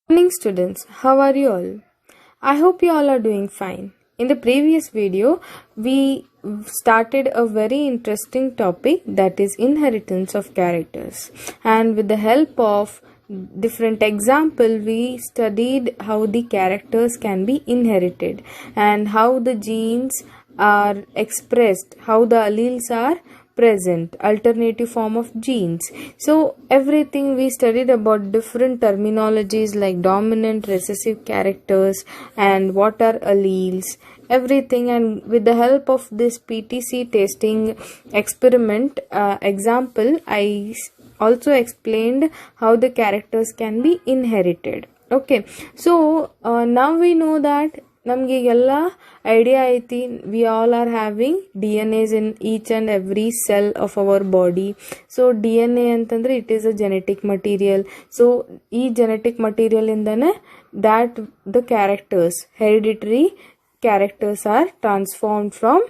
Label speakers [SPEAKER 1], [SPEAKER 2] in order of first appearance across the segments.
[SPEAKER 1] Morning students, how are you all? I hope you all are doing fine. In the previous video, we started a very interesting topic, that is inheritance of characters, and with the help of different example we studied how the characters can be inherited and how the genes are expressed, how the alleles are present, alternative form of genes. So everything we studied about different terminologies like dominant, recessive characters and what are alleles, everything. And with the help of this PTC testing experiment example, I also explained how the characters can be inherited. Okay, so now we know that ನಮಗೆ ಎಲ್ಲ idea ಐತಿ. We all are having DNAs in each and every cell of our body. So DNA ಅಂತಂದರೆ it is a genetic material. So ಈ genetic ಮಟೀರಿಯಲಿಂದನೇ that the characters, hereditary characters are transformed from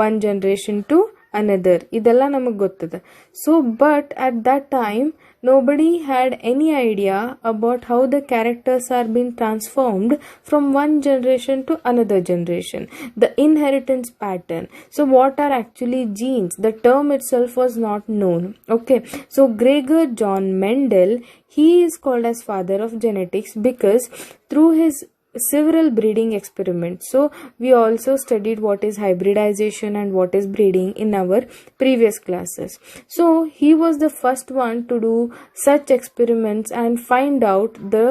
[SPEAKER 1] one generation to another. ಇದೆಲ್ಲ ನಮಗೆ ಗೊತ್ತದ. So but at that time nobody had any idea about how the characters are being transformed from one generation to another generation, the inheritance pattern. So what are actually genes? The term itself was not known. Okay, so Gregor John Mendel, he is called as father of genetics because through his several breeding experiments. So we also studied what is hybridization and what is breeding in our previous classes. So he was the first one to do such experiments and find out the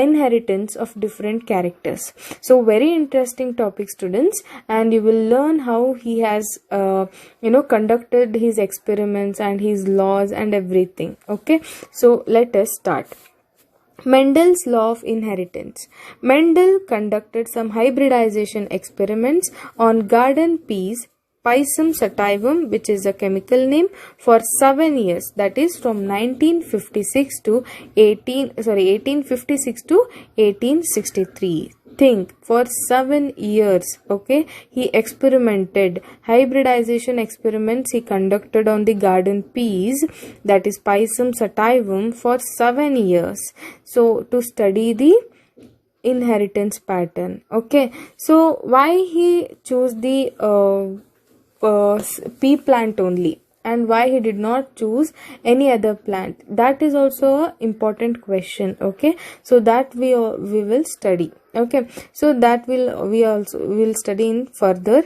[SPEAKER 1] inheritance of different characters. So very interesting topic, students, and you will learn how he has conducted his experiments and his laws and everything. Okay, so let us start. Mendel's law of inheritance. Mendel conducted some hybridization experiments on garden peas, Pisum sativum, which is a chemical name, for 7 years. That is from 1856 to 1863. Think, for 7 years, okay, he experimented. Hybridization experiments he conducted on the garden peas, that is Pisum sativum, for 7 years. So to study the inheritance pattern. Okay, so why he chose the pea plant only, and why he did not choose any other plant? That is also an important question. Okay, so that we will study. Okay, so that we will study in further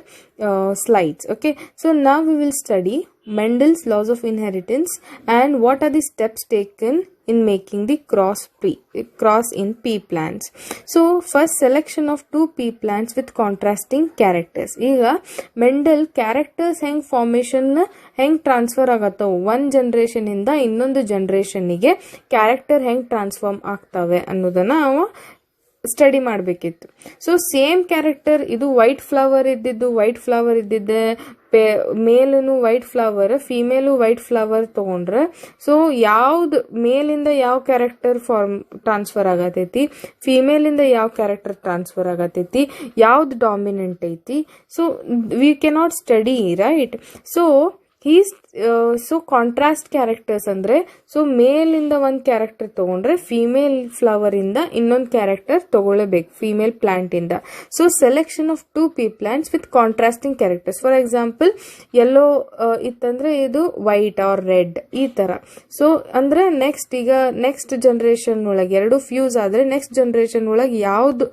[SPEAKER 1] slides. Okay, so now we will study Mendel's laws of inheritance and what are the steps taken in making the cross in pea plants. So first, selection of 2 pea plants with contrasting characters. ಈಗ Mendel characters ಹೆಂಗ್ formation ಹೆಂಗ್ transfer ಆಗತ್ತವು, ಒಂದು generation ಇಂದ ಇನ್ನೊಂದು ಜನರೇಷನ್ನಿಗೆ character ಹೆಂಗ್ transform ಆಗ್ತವೆ ಅನ್ನೋದನ್ನ ಅವ ಸ್ಟಡಿ ಮಾಡಬೇಕಿತ್ತು. ಸೊ ಸೇಮ್ ಕ್ಯಾರೆಕ್ಟರ್, ಇದು ವೈಟ್ ಫ್ಲವರ್ ಇದ್ದಿದ್ದೆ ಮೇಲೂ white flower, female white flower ತಗೊಂಡ್ರೆ ಸೊ ಯಾವ್ದು ಮೇಲಿಂದ ಯಾವ ಕ್ಯಾರೆಕ್ಟರ್ ಟ್ರಾನ್ಸ್ಫರ್ ಆಗತೈತಿ, ಫಿಮೇಲಿಂದ ಯಾವ ಕ್ಯಾರೆಕ್ಟರ್ ಟ್ರಾನ್ಸ್ಫರ್ ಆಗತೈತಿ, ಯಾವ್ದು ಡಾಮಿನೆಂಟ್ ಐತಿ, so we cannot study, right? So contrast characters ಅಂದ್ರೆ, ಸೊ ಮೇಲಿಂದ ಒಂದು ಕ್ಯಾರೆಕ್ಟರ್ ತಗೊಂಡ್ರೆ ಫಿಮೇಲ್ ಫ್ಲವರ್ ಇಂದ ಇನ್ನೊಂದು ಕ್ಯಾರೆಕ್ಟರ್ ತಗೊಳ್ಳೇಬೇಕು, ಫಿಮೇಲ್ ಪ್ಲಾಂಟ್ ಇಂದ. So selection of 2 pea plants with contrasting characters. For example, yellow ಇತ್ತಂದ್ರೆ ಇದು ವೈಟ್ ಆರ್ ರೆಡ್, ಈ ತರ. ಸೊ ಅಂದ್ರೆ ನೆಕ್ಸ್ಟ್ ಜನರೇಷನ್ ಒಳಗೆ 2 ಫ್ಯೂಸ್ ಆದ್ರೆ ನೆಕ್ಸ್ಟ್ ಜನರೇಷನ್ ಒಳಗೆ ಯಾವ್ದು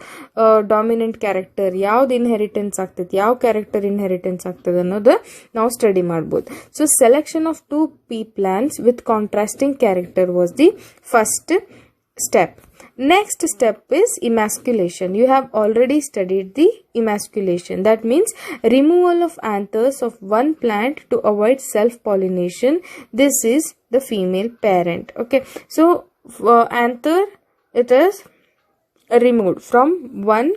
[SPEAKER 1] ಡಾಮಿನೆಂಟ್ ಕ್ಯಾರೆಕ್ಟರ್, ಯಾವ್ದು ಇನ್ಹೆರಿಟೆನ್ಸ್ ಆಗ್ತೈತಿ, ಯಾವ ಕ್ಯಾರೆಕ್ಟರ್ ಇನ್ಹೆರಿಟೆನ್ಸ್ ಆಗ್ತದೆ ಅನ್ನೋದು ನಾವು ಸ್ಟಡಿ ಮಾಡ್ಬೋದು. So selection of 2 pea plants with contrasting character was the first step. Next step is emasculation. You have already studied the emasculation. That means removal of anthers of one plant to avoid self-pollination. This is the female parent. Okay, so anther, it is removed from one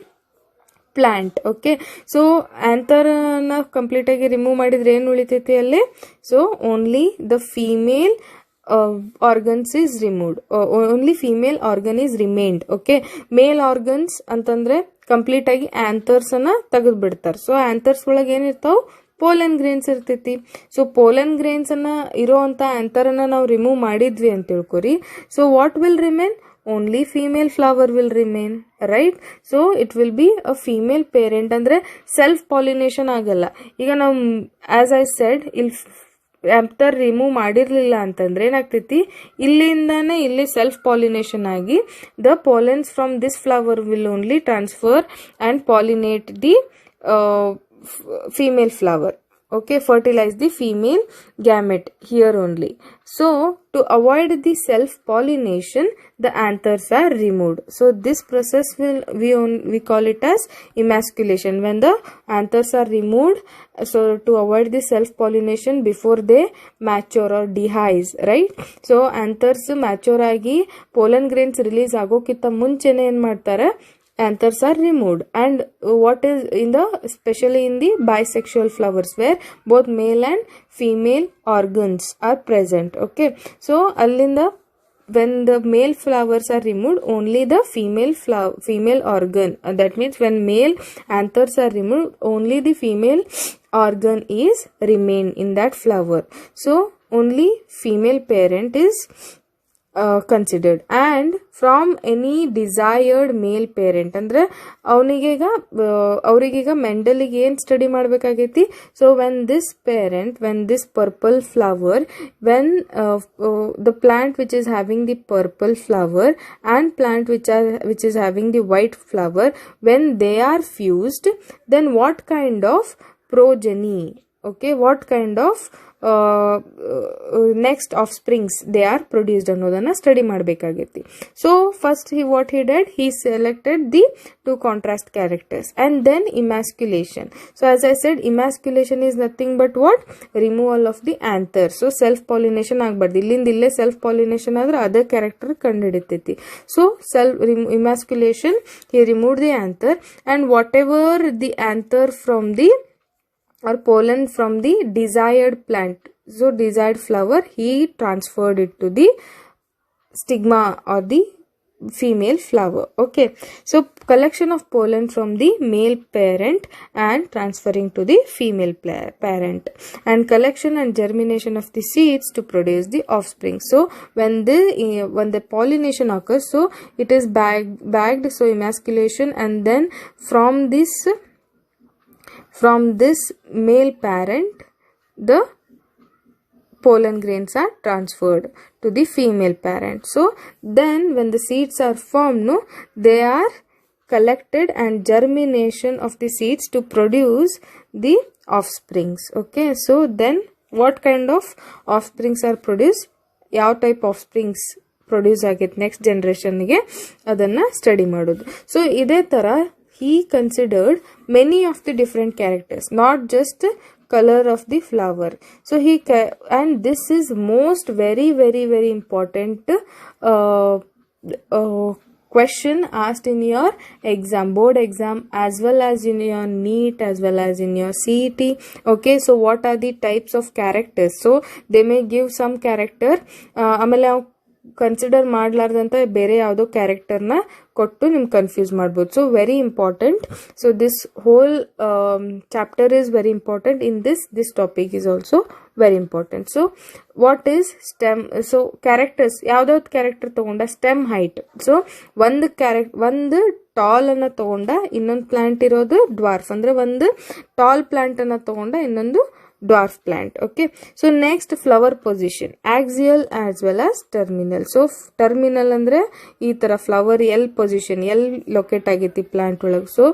[SPEAKER 1] plant. Okay, so ಆಂಥರ್ನ complete ಆಗಿ remove ಮಾಡಿದ್ರೆ ಏನು ಉಳಿತೈತಿ ಅಲ್ಲಿ? So only the female organs is removed, only female organ is remained. Okay, male organs ಅಂತಂದ್ರೆ complete ಆಗಿ anthers ಅನ್ನ ತೆಗೆದು ಬಿಡ್ತಾರೆ. ಸೊ ಆಂಥರ್ಸ್ ಒಳಗೆ ಏನಿರ್ತಾವ? ಪೋಲನ್ ಗ್ರೇನ್ಸ್ ಇರ್ತೈತಿ. ಸೊ ಪೋಲನ್ ಗ್ರೇನ್ಸ್ ಅನ್ನ ಇರೋ ಅಂತ ಆಂಥರ್ ಅನ್ನ ನಾವು ರಿಮೂವ್ ಮಾಡಿದ್ವಿ ಅಂತ ತಿಳ್ಕೊರಿ. So what will remain? only female flower will remain, right? So it will be a female parent, andre self pollination ಆಗಲ್ಲ. ಈಗ ನಾವು as I said ಇಲ್ಲಿ ಆಂಥರ್ ರಿಮೂವ್ ಮಾಡಿರಲಿಲ್ಲ ಅಂತಂದ್ರೆ ಏನಾಗ್ತೈತಿ, ಇಲ್ಲಿಂದಾನೆ ಇಲ್ಲಿ ಸೆಲ್ಫ್ ಪಾಲಿನೇಷನ್ ಆಗಿ the pollens from this flower will only transfer and pollinate the female flower. Okay, fertilize the female gamete here only. So to avoid the self pollination, the anthers are removed. So this process will we call it as emasculation. When the anthers are removed, so to avoid the self pollination before they mature or dehisce, right? So anthers mature agi pollen grains release agokitta ಮುಂಚೆನೇ ಏನು ಮಾಡ್ತಾರೆ, anthers are removed. And what is in the, especially in the bisexual flowers where both male and female organs are present. Okay, so allinda when the male flowers are removed, only the female organ, that means when male anthers are removed, only the female organ is remain in that flower. So only female parent is considered. And from any desired male parent ಅಂದ್ರೆ ಅವರಿಗೀಗ ಮೆಂಡಲಿಗೆ ಏನು study ಮಾಡಬೇಕಾಗೈತಿ. So when this purple flower, when the plant which is having the purple flower and plant which is having the white flower, when they are fused, then what kind of progeny, okay, what kind of next offsprings they are produced ಅನ್ನೋದನ್ನ study ಮಾಡಬೇಕಾಗೈತಿ. So first what he did, he selected the two contrast characters and then emasculation. So as I said, emasculation is nothing but what, removal of the anther. So self pollination ಆಗಬಾರ್ದು, ಇಲ್ಲಿಂದ ಇಲ್ಲೇ self pollination ಆದ್ರೆ other character ಕಂಡುಹಿಡಿತೈತಿ. So emasculation, he removed the anther and whatever the anther from the or pollen from the desired plant, so desired flower, he transferred it to the stigma or the female flower. Okay, so collection of pollen from the male parent and transferring to the female parent, and collection and germination of the seeds to produce the offspring. So when the pollination occurs, so it is bagged, so emasculation, and then from this male parent the pollen grains are transferred to the female parent. So then when the seeds are formed, no, they are collected and germination of the seeds to produce the offsprings. Okay, so then what kind of offsprings are produced, ಯಾವ type offsprings produce ಆಗೈತೆ next ಜನರೇಷನ್ಗೆ ಅದನ್ನ study ಮಾಡೋದು. So ಇದೇ ತರ he considered many of the different characters, not just color of the flower. So and this is most very important question asked in your board exam, as well as in your NEET, as well as in your CET. Okay, so what are the types of characters? So they may give some character, ಆಮೇಲೆ consider ಮಾಡಲಾರ್ದಂತ ಬೇರೆ ಯಾವುದೋ ಕ್ಯಾರೆಕ್ಟರ್ನ ಕೊಟ್ಟು ನಿಮ್ಗೆ confuse ಮಾಡ್ಬೋದು. So very important. So this whole chapter is very important. In this topic is also very important. So what is stem? So characters ಯಾವ್ದಾವ್ದು character ತಗೊಂಡ ಸ್ಟೆಮ್ ಹೈಟ್. ಸೊ ಒಂದು ಟಾಲ್ ಅನ್ನ ತಗೊಂಡ ಇನ್ನೊಂದು ಪ್ಲಾಂಟ್ ಇರೋದು ಡ್ವಾರ್ಫ್, ಅಂದ್ರೆ ಒಂದು ಟಾಲ್ ಪ್ಲಾಂಟ್ ಅನ್ನ ತಗೊಂಡ ಇನ್ನೊಂದು dwarf plant. Okay, so next flower position, axial as well as terminal. So terminal ಅಂದ್ರೆ ಈ ತರ ಫ್ಲವರ್ ಎಲ್ ಪೊಸಿಷನ್ ಎಲ್ ಲೊಕೇಟ್ ಆಗೈತಿ ಪ್ಲಾಂಟ್ ಒಳಗೆ. ಸೊ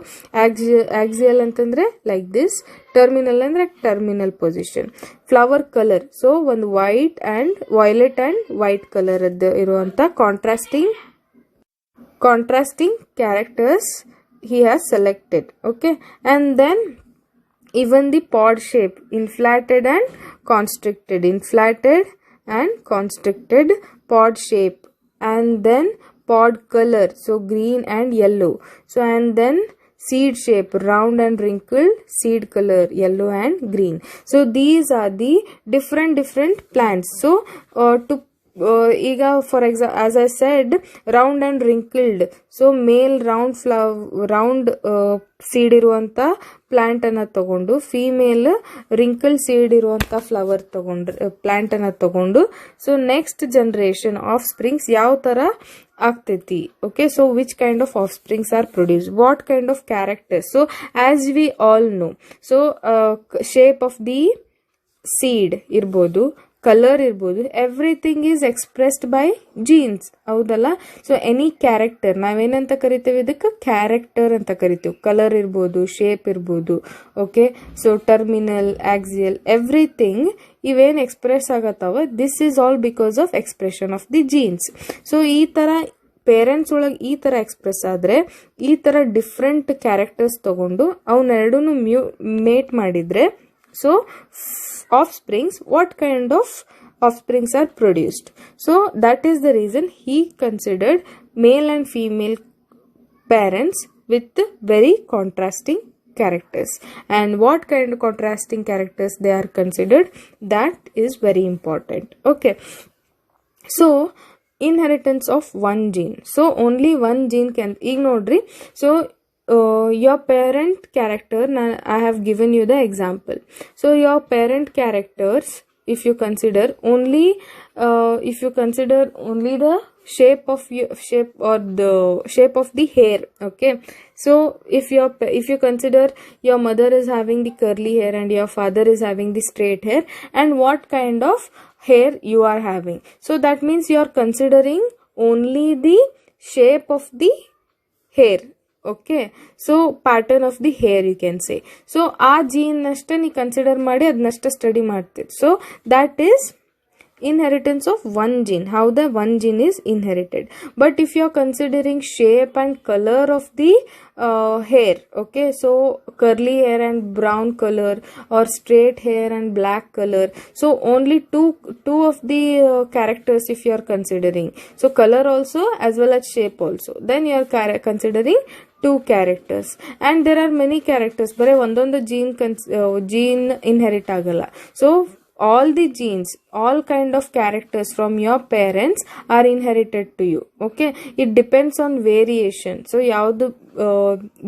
[SPEAKER 1] ಆಕ್ಸಿಯಲ್ ಅಂತಂದ್ರೆ ಲೈಕ್ ದಿಸ್, ಟರ್ಮಿನಲ್ ಅಂದ್ರೆ terminal position. Flower colour, so ಒಂದು white and violet and white colour ಇರುವಂತ contrasting characters he has selected. Okay, and then even the pod shape, inflated and constricted pod shape, and then pod color, so green and yellow. So and then seed shape, round and wrinkled, seed color yellow and green. So these are the different plants. So to ಈಗ for example as I said round and wrinkled, so male round seed ಇರುವಂತ plant ಅನ್ನ ತಗೊಂಡು female wrinkle seed ಇರುವಂತ flower ತಗೊಂಡ್ರೆ plant ಅನ್ನ ತಗೊಂಡು so next generation of springs ಯಾವ ತರ ಆಗ್ತೈತಿ. Okay, so which kind of springs are produce, what kind of characters. So as we all know, so shape of the seed ಇರ್ಬೋದು, colour ಇರ್ಬೋದು, everything is expressed by genes, ಹೌದಲ್ಲ. So any character ನಾವೇನಂತ ಕರಿತೇವೆ, ಇದಕ್ಕೆ character ಅಂತ ಕರಿತೇವೆ. Colour ಇರ್ಬೋದು, shape ಇರ್ಬೋದು. Okay, so terminal, axial, everything ಇವೇನ್ ಎಕ್ಸ್ಪ್ರೆಸ್ ಆಗತ್ತವ, this is all because of expression of the genes. So ಈ ತರ ಪೇರೆಂಟ್ಸ್ ಒಳಗೆ ಈ ತರ ಎಕ್ಸ್ಪ್ರೆಸ್ ಆದ್ರೆ ಈ ತರ ಡಿಫ್ರೆಂಟ್ ಕ್ಯಾರೆಕ್ಟರ್ಸ್ ತಗೊಂಡು ಅವನ್ನೆರಡೂ ಮೇಟ್ ಮಾಡಿದ್ರೆ so offsprings, what kind of offsprings are produced. So that is the reason he considered male and female parents with very contrasting characters. And what kind of contrasting characters they are considered, that is very important. Okay, so inheritance of one gene. So only one gene can, ಈಗ ನೋಡ್ರಿ, so your parent character, I have given you the example. So your parent characters, if you consider only the shape or the shape of the hair. Okay, so if you consider your mother is having the curly hair and your father is having the straight hair, and what kind of hair you are having, so that means you are considering only the shape of the hair. Okay, so pattern of the hair you can say. So ಆ gene ಅಷ್ಟೇ ನೀವು consider ಮಾಡಿ ಅದನ್ನಷ್ಟೇ study ಮಾಡ್ತೀರಿ. So that is inheritance of one gene, how the one gene is inherited. But if you are considering shape and color of the hair, okay, so curly hair and brown color or straight hair and black color, so only two of the characters if you are considering, so color also as well as shape also, then you are considering two characters. And there are many characters, bare ondondu gene inherit agala. So all the genes, all kind of characters from your parents are inherited to you. Okay, it depends on variation. So yavdu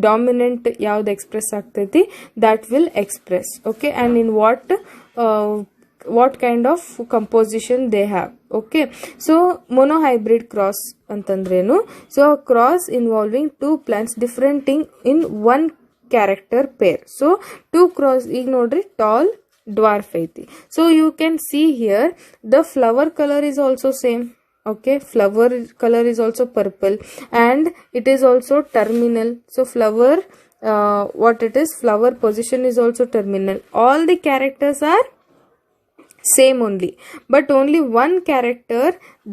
[SPEAKER 1] dominant yavdu express agtati, that will express. Okay, and in what kind of composition they have. Okay, so monohybrid cross antandrenu, so a cross involving two plants different in one character pair. So two cross, ಈಗ ನೋಡ್ರಿ tall, dwarf ಐತಿ. So you can see here the flower color is also same. Okay, flower color is also purple and it is also terminal. So flower, what it is, flower position is also terminal. All the characters are same only, but only one character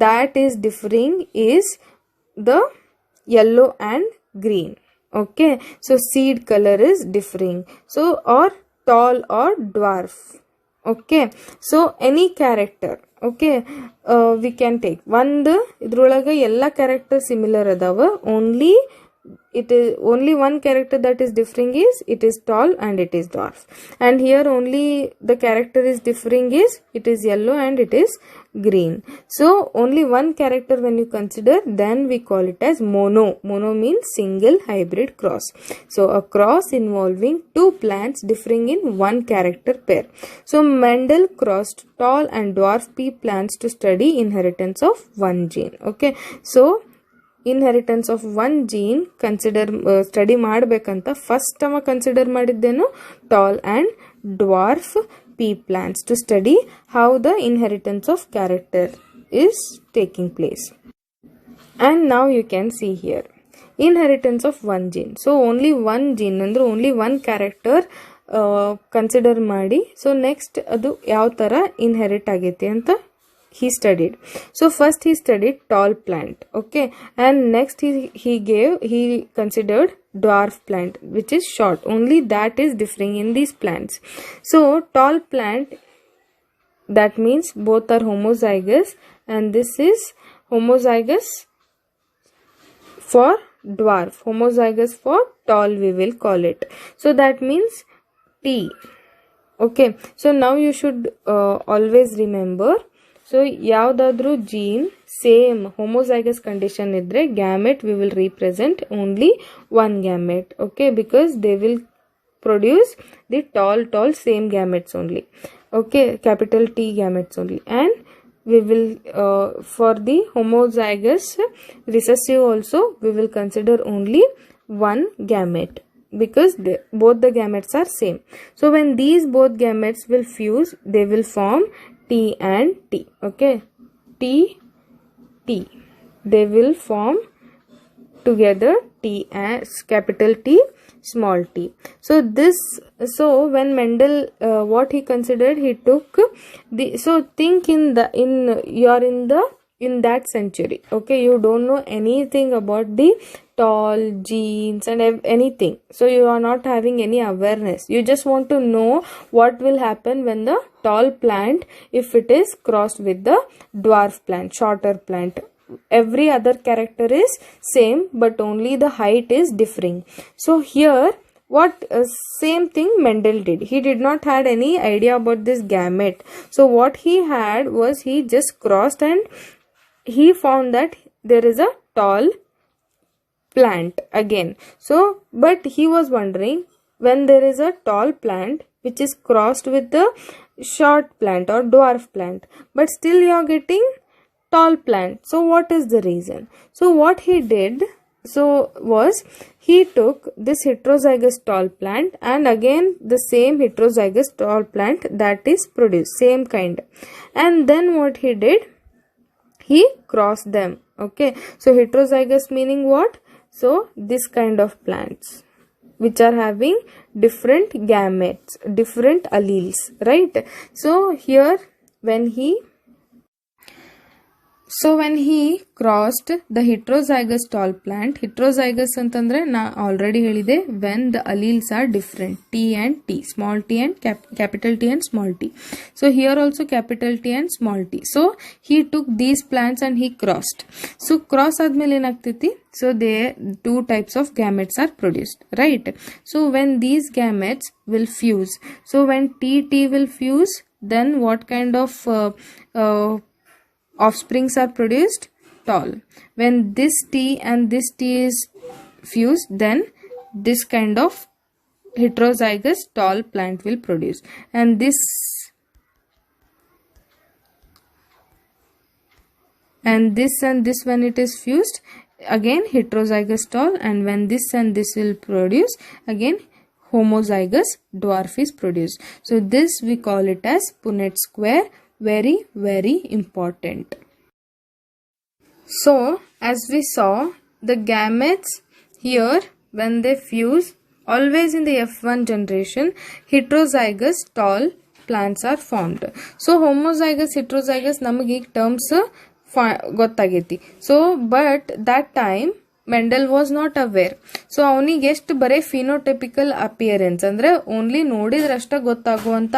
[SPEAKER 1] that is differing is the yellow and green. Okay, so seed color is differing, so or tall or dwarf. Okay, so any character, okay, we can take one idrolaga ella character similar adava, only it is only one character that is differing is it is tall and it is dwarf, and here only the character is differing is it is yellow and it is green. So only one character when you consider, then we call it as mono. Mono means single hybrid cross. So a cross involving two plants differing in one character pair. So Mendel crossed tall and dwarf pea plants to study inheritance of one gene. Okay, so inheritance of one gene study ಮಾಡಬೇಕಂತ first ಅವ consider ಮಾಡಿದ್ದೇನು, tall and dwarf pea plants to study how the inheritance of character is taking place. And now you can see here inheritance of one gene. So only one gene ಅಂದ್ರೆ only one character consider ಮಾಡಿ, so next ಅದು ಯಾವ ತರ inherit ಆಗೈತಿ ಅಂತ he studied. So first he studied tall plant, okay, and next he considered dwarf plant which is short, only that is differing in these plants. So tall plant, that means both are homozygous and this is homozygous for dwarf, homozygous for tall we will call it. So that means T. Okay, so now you should always remember, so ಯಾವುದಾದ್ರೂ gene same homozygous condition ಇದ್ರೆ gamete we will represent only one gamete. Okay, because they will produce the tall same gametes only. Okay, capital T gametes only. And we will for the homozygous recessive also we will consider only one gamete, because both the gametes are same. So when these both gametes will fuse, they will form T and T. Okay, T, they will form together T as capital T small t. So when Mendel what he considered, he took the, so think you are in that century. Okay, you don't know anything about the tall genes and anything, so you are not having any awareness. You just want to know what will happen when the tall plant, if it is crossed with the dwarf plant, shorter plant. Every other character is same, but only the height is differing. So here what same thing Mendel did. He did not had any idea about this gamete. So what he had was, he just crossed and he found that there is a tall plant again. So but he was wondering, when there is a tall plant which is crossed with the short plant or dwarf plant, but still you are getting tall plant, so what is the reason? So what he did was, he took this heterozygous tall plant and again the same heterozygous tall plant that is produced, same kind, and then what he did, he crossed them. Okay, so heterozygous meaning what? So this kind of plants which are having different gametes, different alleles, right? So here when he crossed the heterozygous tall plant, heterozygous ಅಂತಂದ್ರೆ ನಾ already ಹೇಳಿದೆ, when the alleles are different, T and T, small t and capital T and small t. So here also capital T and small t. So he took these plants and he crossed. So cross ಆದ್ಮೇಲೆ ಏನಾಗ್ತೈತಿ? So there two types of gametes are produced, right? So when these gametes will fuse, so when T will fuse, then what kind of offsprings are produced? Tall. When this T and this T is fused, then this kind of heterozygous tall plant will produce, and this when it is fused, again heterozygous tall, and when this and this will produce, again homozygous dwarf is produced. So this we call it as Punnett square. Very, very important. So as we saw, the gametes here, when they fuse, always in the F1 generation, heterozygous tall plants are formed. So homozygous, heterozygous ನಮಗೆ ಈಗ terms ಗೊತ್ತಾಗೈತಿ. So but that time Mendel was not aware. So ಅವನಿಗೆ ಎಷ್ಟು ಬರೀ phenotypical appearance ಅಂದ್ರೆ only ನೋಡಿದ್ರಷ್ಟ ಗೊತ್ತಾಗುವಂತ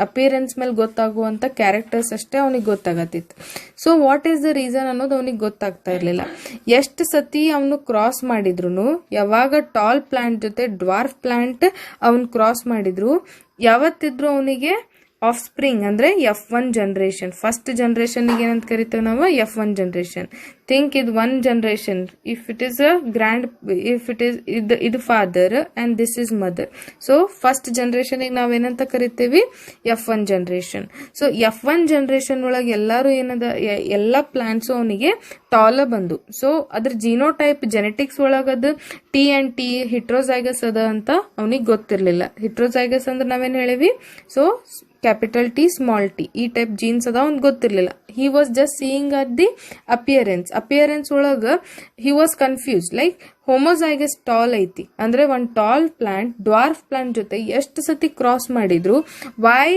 [SPEAKER 1] appearance ಮೇಲೆ ಗೊತ್ತಾಗುವಂತ ಕ್ಯಾರೆಕ್ಟರ್ಸ್ ಅಷ್ಟೇ ಅವನಿಗೆ ಗೊತ್ತಾಗತ್ತಿತ್ತು. So what is the reason ಅನ್ನೋದು ಅವನಿಗೆ ಗೊತ್ತಾಗ್ತಾ ಇರ್ಲಿಲ್ಲ. ಎಷ್ಟು ಸತಿ ಅವನು ಕ್ರಾಸ್ ಮಾಡಿದ್ರು, ಯಾವಾಗ ಟಾಲ್ ಪ್ಲಾಂಟ್ ಜೊತೆ ಡ್ವಾರ್ಫ್ ಪ್ಲಾಂಟ್ ಅವನ್ ಕ್ರಾಸ್ ಮಾಡಿದ್ರು, ಯಾವತ್ತಿದ್ರು ಅವನಿಗೆ ಆಫ್ ಸ್ಪ್ರಿಂಗ್ ಅಂದ್ರೆ F1 ಜನರೇಷನ್. ಫಸ್ಟ್ ಜನರೇಷನ್ ಏನಂತ ಕರಿತೇವೆ ನಾವು? F1 generation. ಥಿಂಕ್ ಇದು 1 generation. If it is a grand, if it is ಇದು father and this is mother. So first generation ನಾವೇನಂತ ಕರಿತೇವಿ? F1 generation. So F1 generation ಒಳಗೆ ಎಲ್ಲಾರು ಏನದ, ಎಲ್ಲಾ ಪ್ಲಾಂಟ್ಸ್ ಅವನಿಗೆ ಟಾಲ ಬಂದು. ಸೊ ಅದ್ರ ಜೀನೋಟೈಪ್ ಜೆನೆಟಿಕ್ಸ್ ಒಳಗದು ಟಿ ಅಂಡ್ ಟಿ ಹಿಟ್ರೋಜೈಗಸ್ ಅದ ಅಂತ ಅವನಿಗೆ ಗೊತ್ತಿರ್ಲಿಲ್ಲ. ಹಿಟ್ರೋಜೈಗಸ್ ಅಂದ್ರೆ ನಾವೇನ್ ಹೇಳಿವಿ? So capital T small T ಈ ಟೈಪ್ ಜೀನ್ಸ್ ಅದ ಅವ್ನ್ ಗೊತ್ತಿರ್ಲಿಲ್ಲ. He was just seeing at the appearance ಒಳಗ he was confuse. Like homozygous tall ಐತಿ ಅಂದ್ರೆ ಒಂದ್ ಟಾಲ್ ಪ್ಲಾಂಟ್ ಡ್ವಾರ್ಫ್ ಪ್ಲಾಂಟ್ ಜೊತೆ ಎಷ್ಟು ಸತಿ ಕ್ರಾಸ್ ಮಾಡಿದ್ರು, ವೈ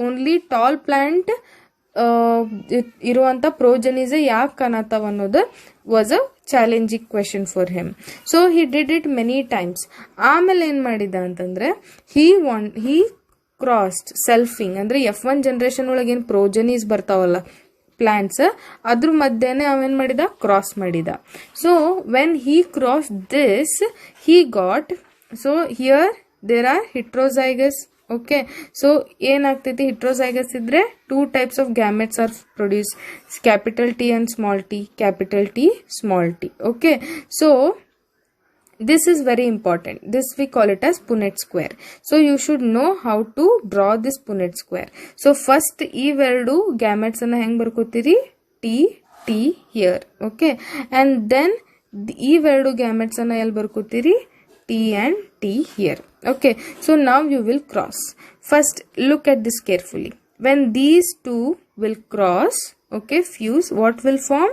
[SPEAKER 1] ಓನ್ಲಿ ಟಾಲ್ ಪ್ಲಾಂಟ್ ಇರುವಂತ ಪ್ರೋಜನೀಸ್ ಯಾಕೆ ಕಾಣತಾವ ಅನ್ನೋದು was a challenging question for him. So he did it many times. ಆಮೇಲೆ ಏನ್ ಮಾಡಿದ ಅಂತಂದ್ರೆ ಹಿ ಕ್ರಾಸ್ಡ್ ಸೆಲ್ಫಿಂಗ್ ಅಂದ್ರೆ F1 ಜನರೇಷನ್ ಒಳಗೆ ಏನ್ ಪ್ರೋಜನೀಸ್ ಬರ್ತಾವಲ್ಲ ಪ್ಲಾಂಟ್ಸ್, ಅದ್ರ ಮಧ್ಯೆನೆ ಅವೇನ್ ಮಾಡಿದ? ಕ್ರಾಸ್ ಮಾಡಿದ. So when he cross this, he got, so here there are heterozygous Okay, so ಏನಾಗ್ತೈತಿ heterozygous ಇದ್ರೆ two types of gametes are produced, capital T and small t, capital T, small t. Okay, so this is very important. This we call it as Punnett square. So you should know how to draw this Punnett square. So first ಇವೆರಡು gametes ಅನ್ನ ಹೆಂಗ್ ಬರ್ಕೋತೀರಿ, T T here. Okay, and then ಇವೆರಡು gametes ಅನ್ನ ಎಲ್ಲಿ ಬರ್ಕೋತೀರಿ, T and T here. Okay, so now you will cross. First look at this carefully. When these two will cross, okay, fuse, what will form?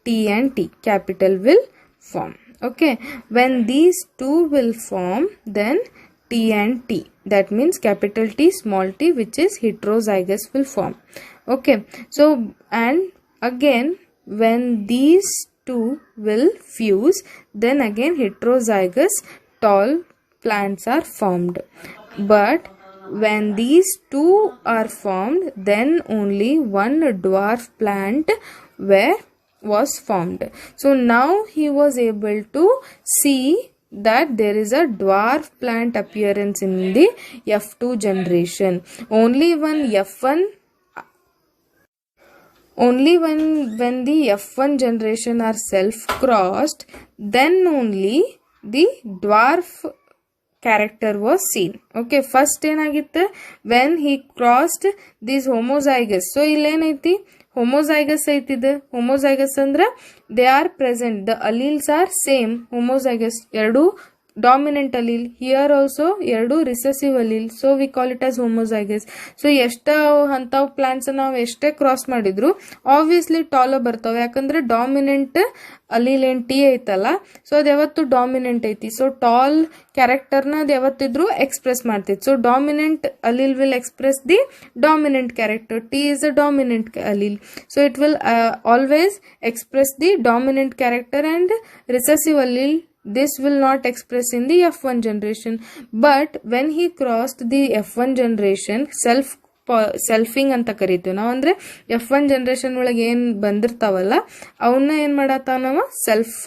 [SPEAKER 1] T and T, capital will form. Okay, when these two will form, then T and T, that means capital T, small t, which is heterozygous, will form. Okay, so and again when these two will fuse, then again heterozygous tall plants are formed. But when these two are formed, then only one dwarf plant was formed. So now he was able to see that there is a dwarf plant appearance in the F2 generation. Only when the F1 generation are self-crossed, then only the dwarf character was seen. Okay, first ಏನಾಗಿತ್ತು, when he crossed these homozygous. So ಇಲ್ಲೇನೈತಿ, homozygous ಐತಿದು. homozygous ಅಂದ್ರೆ they are present, the alleles are same. homozygous ಎರಡು dominant allele, here also ಎರಡು recessive allele, so we call it as homozygous. so ಎಷ್ಟ ಅಂತಾವ್ plants ನಾವು ಎಷ್ಟೇ cross ಮಾಡಿದ್ರು obviously tall ಬರ್ತಾವೆ, ಯಾಕಂದ್ರೆ dominant allele ಏನ್ ಟಿ ಐತಲ್ಲ, ಸೊ ಅದು ಯಾವತ್ತು ಡಾಮಿನೆಂಟ್ ಐತಿ. ಸೊ ಟಾಲ್ ಕ್ಯಾರೆಕ್ಟರ್ನ ಅದು ಯಾವತ್ತಿದ್ರು ಎಕ್ಸ್ಪ್ರೆಸ್ ಮಾಡ್ತೈತಿ. So dominant allele will express the dominant character. T is a dominant allele, so it will always express the dominant character, and recessive allele this will not express in the F1 generation. But when he crossed the F1 generation, selfing ಅಂತ ಕರಿತೀವಿ ನಾವು. ಅಂದ್ರೆ F1 generation ಒಳಗೆ ಏನ್ ಬಂದಿರ್ತಾವಲ್ಲ ಅವನ್ನ ಏನ್ ಮಾಡತ್ತಾನವ, ಸೆಲ್ಫ್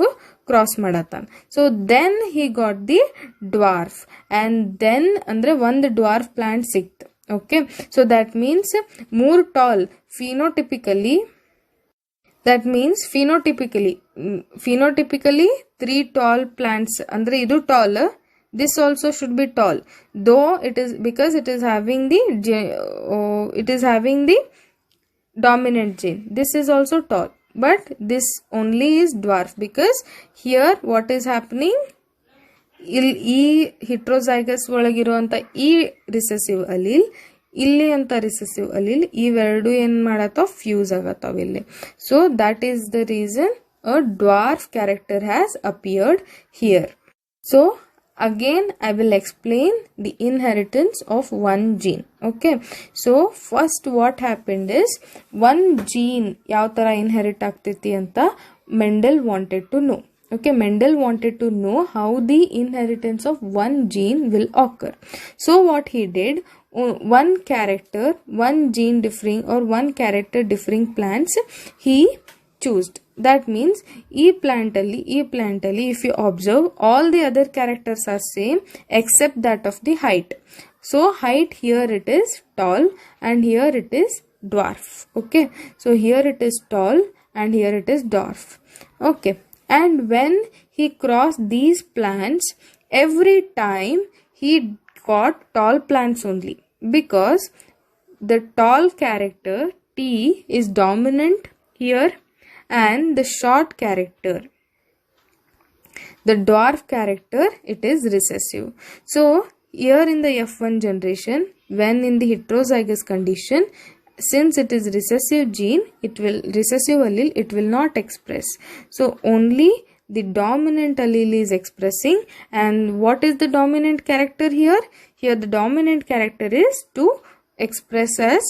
[SPEAKER 1] ಕ್ರಾಸ್ ಮಾಡತ್ತಾನ. So then he got the dwarf, and then ಅಂದ್ರೆ ಒಂದು ಡ್ವಾರ್ಫ್ ಪ್ಲಾಂಟ್ ಸಿಕ್ತು. ಓಕೆ, ಸೊ ದಟ್ ಮೀನ್ಸ್ ಮೂರ್ tall that means phenotypically 3 tall plants, andre idu tall, this also should be tall, though it is because it is having the dominant gene. This is also tall, but this only is dwarf, because here what is happening, ಈ heterozygous ಒಳಗಿರುವಂತ ಈ recessive allele, ಇಲ್ಲಿ ಅಂತ recessive allele, ಇವೆರಡು ಏನ್ ಮಾಡತ್ತಾವ, fuse ಆಗತ್ತಾವ ಇಲ್ಲಿ. So that is the reason a dwarf character has appeared here. So again I will explain the inheritance of one gene. Okay, so first what happened is, one gene ಯಾವ ತರ inherit ಆಗ್ತೈತಿ ಅಂತ Mendel wanted to know. Okay, Mendel wanted to know how the inheritance of one gene will occur. So what he did, one character, one gene differing or one character differing plants he chose. That means e plant alli if you observe, all the other characters are same except that of the height. So height, here it is tall and here it is dwarf. Okay, so here it is tall and here it is dwarf. Okay, and when he crossed these plants, every time he got tall plants only, because the tall character T is dominant here, and the short character, the dwarf character, it is recessive. So here in the F1 generation, when in the heterozygous condition, since it is recessive gene, recessive allele, it will not express. So only the dominant allele is expressing. And what is the dominant character here? Here the dominant character is to express as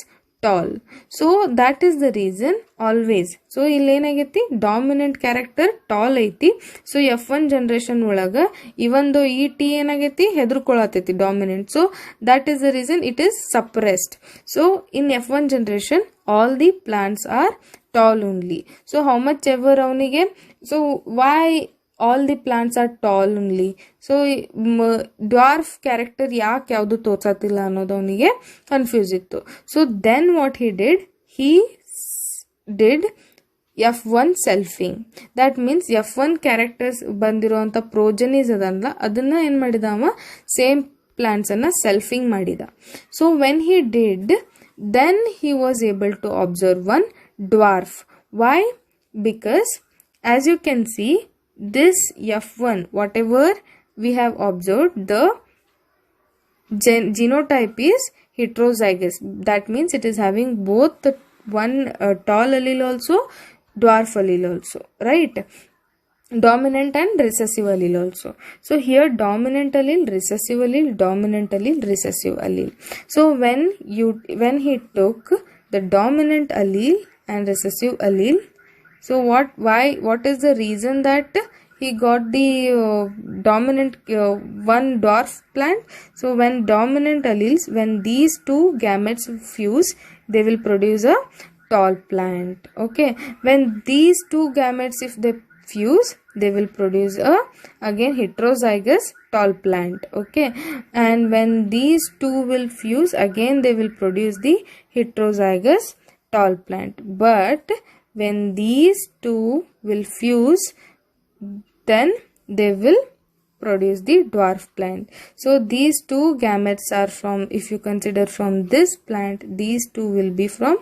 [SPEAKER 1] tall. So that is the reason always. So illenageti dominant character tall ಐತಿ. So F1 generation ಒಳಗ even though ಈ T ಏನಾಗೈತಿ ಹೆದರ್ಕೊಳ್ಳತೈತಿ dominant. So that is the reason it is suppressed. So in F1 generation all the plants are tall only. So how much ever ಅವನಿಗೆ, so why all the plants are tall only. So dwarf character ಯಾಕೆ ಯಾವುದು ತೋರ್ಸತ್ತಿಲ್ಲ ಅನ್ನೋದು ಅವನಿಗೆ confuse ಇತ್ತು. So then what he did F1 selfing. that means F1 characters ಬಂದಿರುವಂಥ progenies ಅದಲ್ಲ ಅದನ್ನ ಏನು ಮಾಡಿದ ಅವ ಸೇಮ್ ಪ್ಲಾಂಟ್ಸ್ ಅನ್ನ ಸೆಲ್ಫಿಂಗ್ ಮಾಡಿದ. So when he did, then he was able to observe one dwarf. Why? Because as you can see, this F1, whatever we have observed, the genotype is heterozygous. That means it is having both the one tall allele also, dwarf allele also, right? Dominant and recessive allele also. So here dominant allele, recessive allele, dominant allele, recessive allele. So when he took the dominant allele and recessive allele, so what is the reason that he got the dominant one dwarf plant? So when dominant alleles, when these two gametes fuse, they will produce a tall plant. Okay, when these two gametes, if they fuse, they will produce a again heterozygous tall plant. Okay, and when these two will fuse, again they will produce the heterozygous tall plant. But when these two will fuse, then they will produce the dwarf plant. So these two gametes are from, if you consider from this plant, these two will be from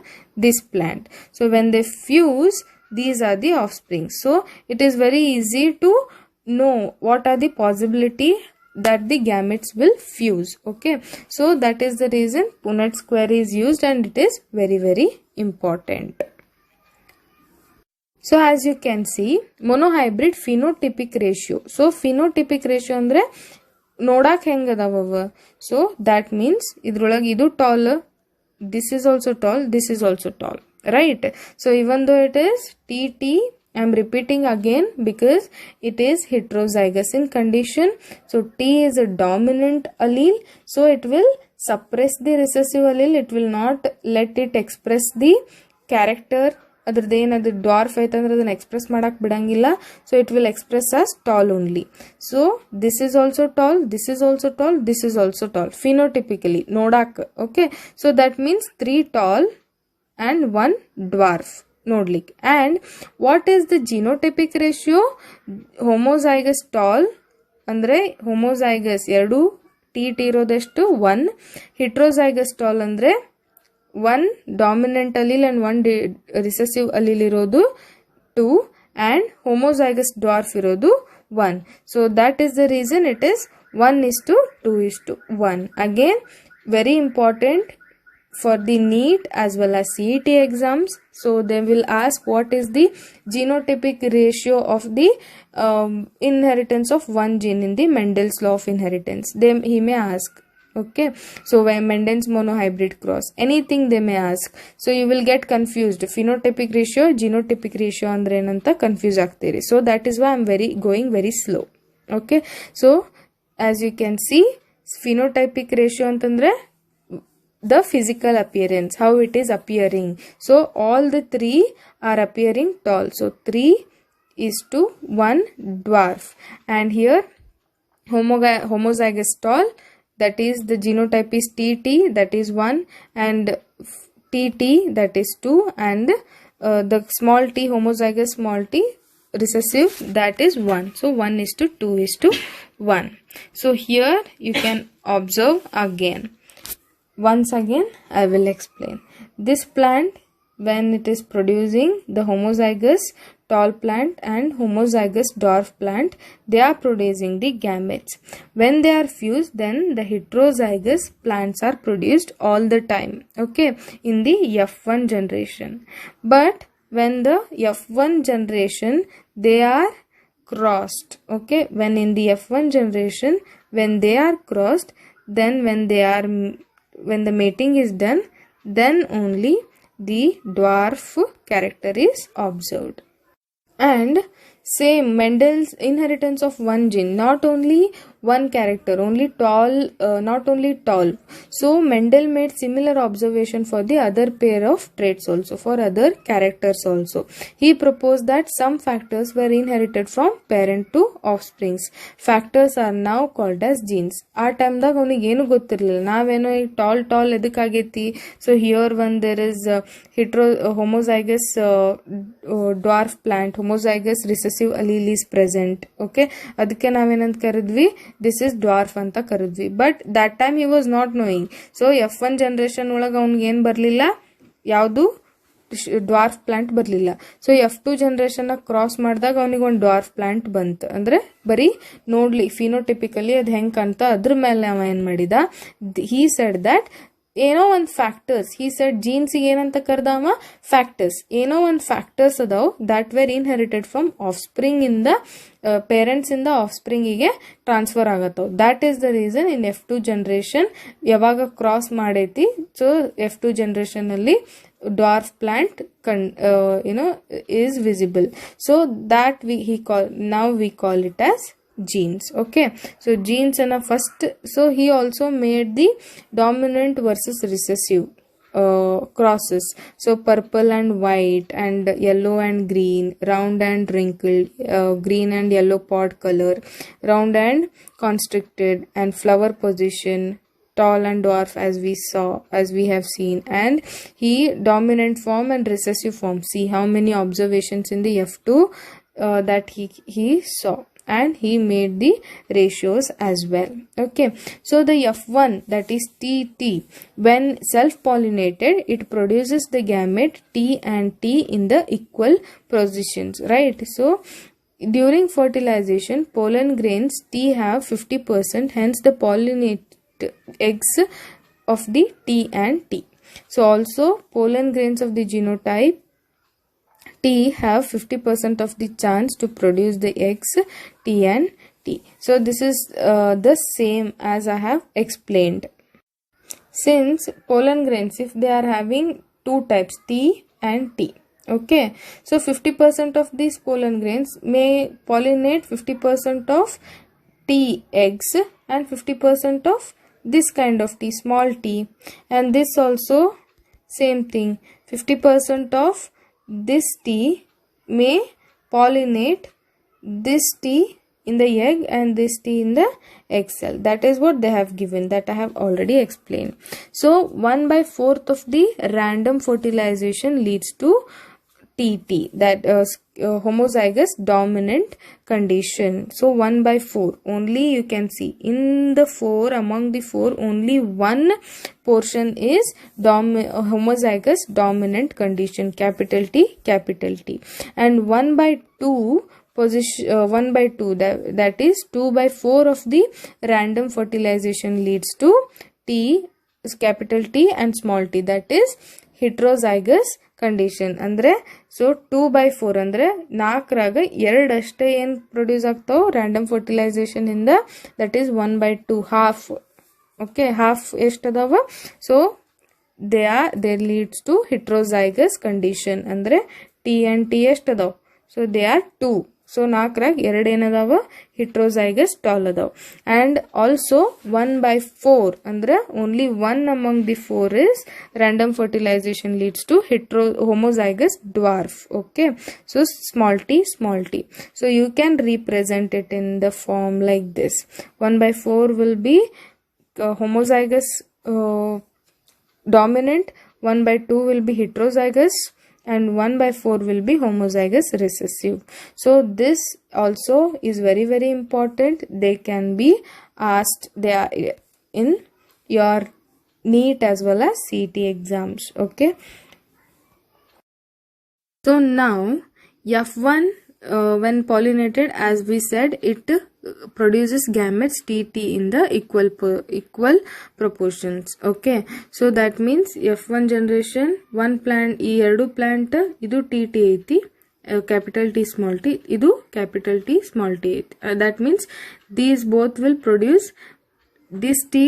[SPEAKER 1] this plant. So when they fuse, these are the offspring. So it is very easy to know what are the possibility that the gametes will fuse. Okay, so that is the reason Punnett square is used, and it is very, very important. So as you can see, monohybrid phenotypic ratio. So phenotypic ratio andre nodak hengadawa. So that means idrolag idu tall, this is also tall, this is also tall, right? So even though it is TT, I am repeating again because it is heterozygous in condition. So T is a dominant allele, so it will suppress the recessive allele. It will not let it express the character. ಅದ್ರದ್ದು ಏನದು dwarf ಐತಂದ್ರೆ ಅದನ್ನ express ಮಾಡಕ್ ಬಿಡಂಗಿಲ್ಲ. So it will express as tall only. So this is also tall, this is also tall, this is also tall phenotypically ನೋಡಾಕ್. Okay, so that means 3 tall and 1 dwarf ನೋಡ್ಲಿಕ್ಕೆ. and what is the genotypic ratio? homozygous tall ಅಂದ್ರೆ homozygous ಎರಡು T ಇರೋದೆಷ್ಟು 1, heterozygous tall ಅಂದ್ರೆ 1 dominant allele and 1 recessive allele ಇರೋದು 2, and homozygous dwarf ಇರೋದು 1. So that is the reason it is 1:2:1. Again, very important for the NEET as well as CET exams. So they will ask what is the genotypic ratio of the inheritance of one gene in the Mendel's law of inheritance. He may ask. Okay, so when Mendel's monohybrid cross, anything they may ask. So you will get confused. Phenotypic ratio, genotypic ratio andre enanta confuse ಆಗ್ತೀರಿ. So that is why I am going very slow. Okay, so as you can see, phenotypic ratio ಅಂತಂದ್ರೆ the physical appearance, how it is appearing. So all the 3 are appearing tall. So 3:1 dwarf, and here homozygous tall, that is the genotype is TT, that is 1, and TT, that is 2, and the small t homozygous small t recessive, that is 1. So 1:2:1. So here you can observe again. Once again I will explain. This plant, when it is producing the homozygous tall plant and homozygous dwarf plant, they are producing the gametes. When they are fused, then the heterozygous plants are produced all the time. Okay, in the F1 generation. But when the F1 generation, they are crossed. Okay, when in the F1 generation, when they are crossed, then when the mating is done, then only the dwarf character is observed. And Same, Mendel's inheritance of one gene, not only one character, only tall, not only tall. So Mendel made similar observation for the other pair of traits also, for other characters also. He proposed that some factors were inherited from parent to offsprings. Factors are now called as genes. ಆ ಟೈಮ್ದಾಗ ಅವನಿಗೆ ಏನು ಗೊತ್ತಿರಲಿಲ್ಲ, ನಾವೇನೋ ಈಗ tall ಎದಕ್ಕಾಗೈತಿ. So here one there is homozygous dwarf plant, homozygous recessive allele is present. Okay, ಅದಕ್ಕೆ ನಾವೇನಂತ ಕರೆದ್ವಿ, ದಿಸ್ ಇಸ್ ಡ್ವಾರ್ಫ್ ಅಂತ ಕರೆದ್ವಿ. But that time he was not knowing. So F1 generation ಒಳಗೆ ಅವ್ನಿಗೆ ಏನು ಬರಲಿಲ್ಲ, ಯಾವುದು ಡ್ವಾರ್ಫ್ ಪ್ಲಾಂಟ್ ಬರಲಿಲ್ಲ. ಸೊ F2 ಜನರೇಷನ್ ಕ್ರಾಸ್ ಮಾಡಿದಾಗ ಅವನಿಗೆ ಒಂದು ಡ್ವಾರ್ಫ್ ಪ್ಲಾಂಟ್ ಬಂತು. ಅಂದ್ರೆ ಬರೀ ನೋಡ್ಲಿ ಫಿನೋಟಿಪಿಕಲಿ ಅದು ಹೆಂಗೆ ಕಾಣ್ತಾ ಅದ್ರ ಮೇಲೆ ಅವ ಏನು ಮಾಡಿದ, ಹಿ ಸೆಡ್ ದಟ್ ಏನೋ ಒಂದು ಫ್ಯಾಕ್ಟರ್ಸ್, ಹಿ ಸೆಡ್ ಜೀನ್ಸಿಗೆ ಏನಂತ ಕರ್ದವ, ಫ್ಯಾಕ್ಟರ್ಸ್. ಏನೋ ಒಂದು ಫ್ಯಾಕ್ಟರ್ಸ್ ಅದಾವ that were inherited from offspring ಇಂದ, ಪೇರೆಂಟ್ಸ್ ಇಂದ ಆಫ್ ಸ್ಪ್ರಿಂಗಿಗೆ ಟ್ರಾನ್ಸ್ಫರ್ ಆಗತ್ತವ. That is the reason in F2 generation ಯಾವಾಗ ಕ್ರಾಸ್ ಮಾಡೈತಿ, ಸೊ F2 ಜನರೇಷನ್ ಅಲ್ಲಿ dwarf plant is visible. So that now we call it as genes. Okay, so genes in a first, so he also made the dominant versus recessive crosses. So purple and white and yellow and green, round and wrinkled, green and yellow pod color, round and constricted, and flower position, tall and dwarf, as we have seen. And he dominant form and recessive form. See how many observations in the F2 that he saw, and he made the ratios as well. Okay, so the F1, that is TT, when self-pollinated, it produces the gamete T and T in the equal positions, right? So during fertilization, pollen grains T have 50%, hence the pollinate eggs of the T and T. So also pollen grains of the genotype T have 50% of the chance to produce the eggs T and T. So this is the same as I have explained. Since pollen grains, if they are having two types, T and T, okay, so 50% of these pollen grains may pollinate 50% of T eggs and 50% of this kind of T, small t, and this also same thing, 50% of this T may pollinate this T in the egg and this T in the egg cell. That is what they have given, that I have already explained. So 1/4 of the random fertilization leads to TT, that homozygous dominant condition. So 1/4 only, you can see in the 4, among the 4 only one portion is homozygous dominant condition, capital T, and 1/2 position, 1/2 that is 2/4 of the random fertilization leads to T, capital T and small t, that is heterozygous condition. ಅಂದರೆ so 2/4 ಅಂದರೆ 4ರಾಗ 2 ಅಷ್ಟೇ ಏನು produce ಆಗ್ತಾವೆ random fertilization ಇಂದ, that is 1/2, half. Okay, half ಎಷ್ಟದಾವ, so they leads to heterozygous condition. ಅಂದರೆ T and T ಎಷ್ಟದಾವ, ಸೊ ದೇ ಆರ್ 2. ಸೊ 4ರಾಗ 2 ಏನದಾವ, heterozygous tall ಅದಾವ. And also 1/4 ಅಂದ್ರೆ only 1 among the 4 is random fertilization leads to homozygous dwarf. Okay, so small t. So you can represent it in the form like this. 1/4 will be homozygous dominant, 1/2 will be heterozygous, and 1/4 will be homozygous recessive. So this also is very, very important. They can be asked, they are in your NEET as well as CET exams. Okay, so now F1 when pollinated, as we said, it produces gametes TT in the equal proportions. Okay, so that means F1 generation, one plant, ಈ ಎರಡು plant ಇದು TT ಐತಿ, capital T small t, ಇದು capital T small t ಐತಿ. That means these both will produce this T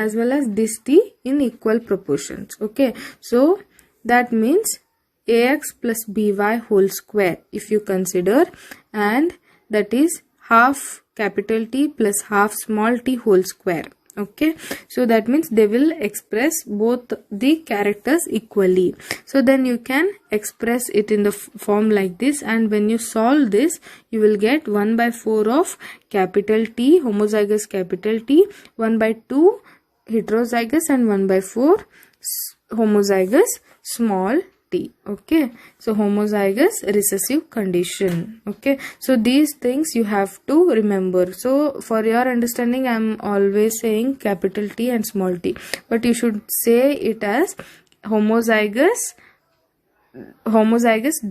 [SPEAKER 1] as well as this T in equal proportions. Okay, so that means ax plus by whole square if you consider, and that is half capital T plus half small t whole square. Okay, so that means they will express both the characters equally. So then you can express it in the form like this, and when you solve this you will get 1 by 4 of capital T homozygous capital T, 1 by 2 heterozygous, and 1 by 4 homozygous small t. Okay, so homozygous recessive condition. Okay, so these things you have to remember. So for your understanding, I am always saying capital T and small t, but you should say it as homozygous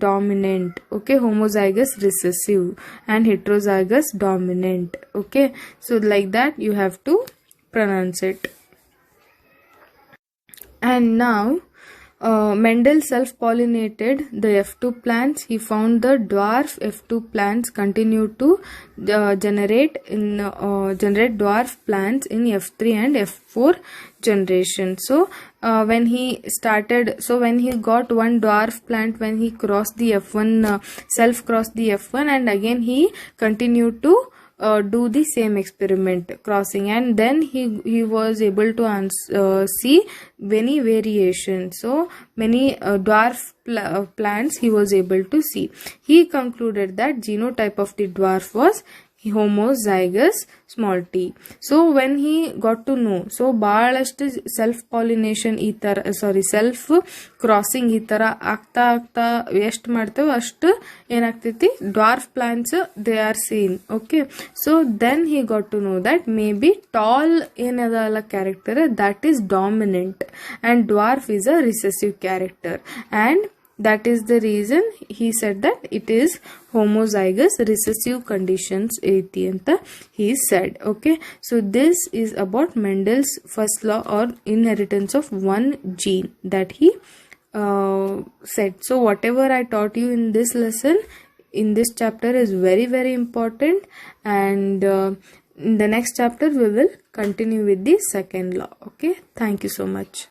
[SPEAKER 1] dominant, okay, homozygous recessive, and heterozygous dominant. Okay, so like that you have to pronounce it. And now Mendel self-pollinated the F2 plants. He found the dwarf F2 plants continued to generate dwarf plants in F3 and F4 generation. So when he got one dwarf plant, when he crossed the F1, self-crossed the F1, and again he continued to do the same experiment crossing, and then he was able to see many variations. So many dwarf plants he was able to see. He concluded that genotype of the dwarf was homozygous small t. So when he got to know, so ಬಹಳಷ್ಟು self pollination ಈ ತರ self crossing ಈ ತರ ಆಗ್ತಾ ಆಗ್ತಾ ಎಷ್ಟು ಮಾಡ್ತೇವೆ ಅಷ್ಟು ಏನಾಗ್ತೈತಿ dwarf plants they are seen. Okay, so then he got to know that maybe tall ಏನದಲ್ಲ character that is dominant and dwarf is a recessive character, and that is the reason he said that it is homozygous recessive conditions eti anta he said. Okay, so this is about Mendel's first law or inheritance of one gene that he said. So whatever I taught you in this lesson, in this chapter, is very very important, and in the next chapter we will continue with the second law. Okay, thank you so much.